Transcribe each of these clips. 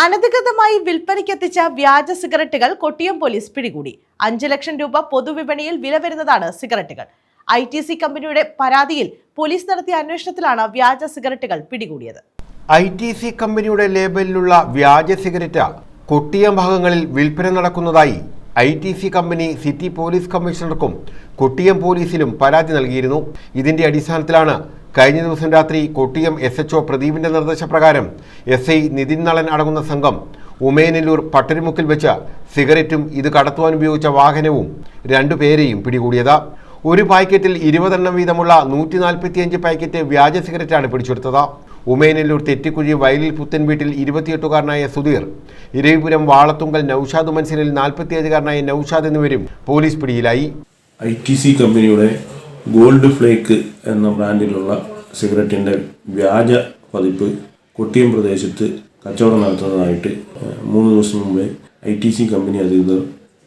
അനധികൃതമായി വിൽപ്പനയ്ക്കെത്തിച്ച വ്യാജ സിഗരറ്റുകൾ കൊട്ടിയം പോലീസ് പിടികൂടി. 5 ലക്ഷം രൂപ പൊതുവിപണിയിൽ വില വരുന്നതാണ് സിഗരറ്റുകൾ. ITC കമ്പനിയുടെ പരാതിയിൽ പോലീസ് നടത്തിയ അന്വേഷണത്തിലാണ് വ്യാജ സിഗരറ്റുകൾ പിടികൂടിയത്. ITC കമ്പനിയുടെ ലേബലിലുള്ള വ്യാജ സിഗരറ്റ് കൊട്ടിയം ഭാഗങ്ങളിൽ വിൽപ്പന നടക്കുന്നതായി ITC കമ്പനി സിറ്റി പോലീസ് കമ്മീഷണർക്കും കൊട്ടിയം പോലീസിലും പരാതി നൽകിയിരുന്നു. ഇതിന്റെ അടിസ്ഥാനത്തിലാണ് കഴിഞ്ഞ ദിവസം രാത്രി കൊട്ടിയം SHO പ്രദീപിന്റെ നിർദ്ദേശപ്രകാരം SI നിതിൻ നളൻ അടങ്ങുന്ന സംഘം ഉമേനല്ലൂർ പട്ടരിമുക്കിൽ വെച്ച് സിഗരറ്റും ഇത് കടത്തുവാൻ ഉപയോഗിച്ച വാഹനവും 2 പേരെയും പിടികൂടിയത്. ഒരു പാക്കറ്റിൽ 20 എണ്ണം വീതമുള്ള 145 പാക്കറ്റ് വ്യാജ സിഗരറ്റാണ് പിടിച്ചെടുത്തത്. ഉമേനല്ലൂർ തെറ്റിക്കുഴി വയലിൽ പുത്തൻ വീട്ടിൽ 28-കാരനായ സുധീർ, ഇരവിപുരം വാളത്തുങ്കൽ നൌഷാദ് മൻസിലിൽ 45-കാരനായ നൌഷാദ് എന്നിവരും പോലീസ് പിടിയിലായി. ITC കമ്പനിയുടെ ഗോൾഡ് ഫ്ലേക്ക് എന്ന ബ്രാൻഡിലുള്ള സിഗരറ്റിൻ്റെ വ്യാജ പതിപ്പ് കൊട്ടിയം പ്രദേശത്ത് കച്ചവടം നടത്തുന്നതായിട്ട് 3 ദിവസം മുമ്പേ ITC കമ്പനി അധികൃതർ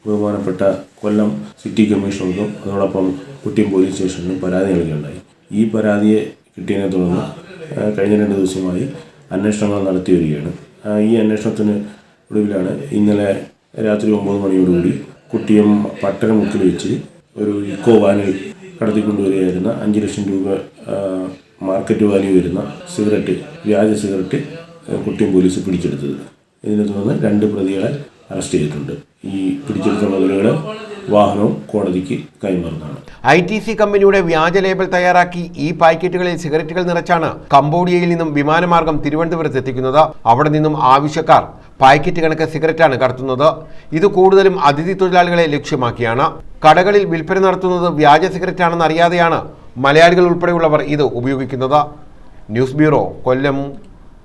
ബഹുമാനപ്പെട്ട കൊല്ലം സിറ്റി കമ്മീഷണർക്കും അതോടൊപ്പം കൊട്ടിയം പോലീസ് സ്റ്റേഷനിലും പരാതി നൽകുകയുണ്ടായി. ഈ പരാതിയെ കിട്ടിയതിനെ തുടർന്ന് കഴിഞ്ഞ 2 ദിവസമായി അന്വേഷണങ്ങൾ നടത്തി വരികയാണ്. ഈ അന്വേഷണത്തിന് ഒടുവിലാണ് ഇന്നലെ രാത്രി 9 മണിയോടുകൂടി കൊട്ടിയം പട്ടരമുക്കിൽ വെച്ച് ഒരു ഇക്കോ വാനിൽ കടത്തിക്കൊണ്ടുവരികയായിരുന്ന 5 ലക്ഷം രൂപ മാർക്കറ്റ് വാല്യൂ വരുന്ന സിഗരറ്റ്, വ്യാജ സിഗരറ്റ് കൊട്ടിയം പോലീസ് പിടിച്ചെടുത്തത്. ഇതിനെ തുടർന്ന് 2 പ്രതികളെ അറസ്റ്റ് ചെയ്തിട്ടുണ്ട്. ഈ പിടിച്ചെടുത്ത മുതലുകളെ വാഹനവും കോടതിക്ക് കൈമാറുന്നതാണ്. ITC കമ്പനിയുടെ വ്യാജ ലേബൽ തയ്യാറാക്കി ഈ പാക്കറ്റുകളിൽ സിഗരറ്റുകൾ നിറച്ചാണ് കംബോഡിയയിൽ നിന്നും വിമാനമാർഗം തിരുവനന്തപുരത്ത് എത്തിക്കുന്നത്. അവിടെ നിന്നും ആവശ്യക്കാർ പാക്കറ്റ് കണക്ക് സിഗരറ്റാണ് കടത്തുന്നത്. ഇത് കൂടുതലും അതിഥി തൊഴിലാളികളെ ലക്ഷ്യമാക്കിയാണ്. കടകളിൽ വിൽപ്പന നടത്തുന്നത് വ്യാജ സിഗരറ്റാണെന്ന് അറിയാതെയാണ് മലയാളികൾ ഉൾപ്പെടെയുള്ളവർ ഇത് ഉപയോഗിക്കുന്നത്. ന്യൂസ് ബ്യൂറോ, കൊല്ലം.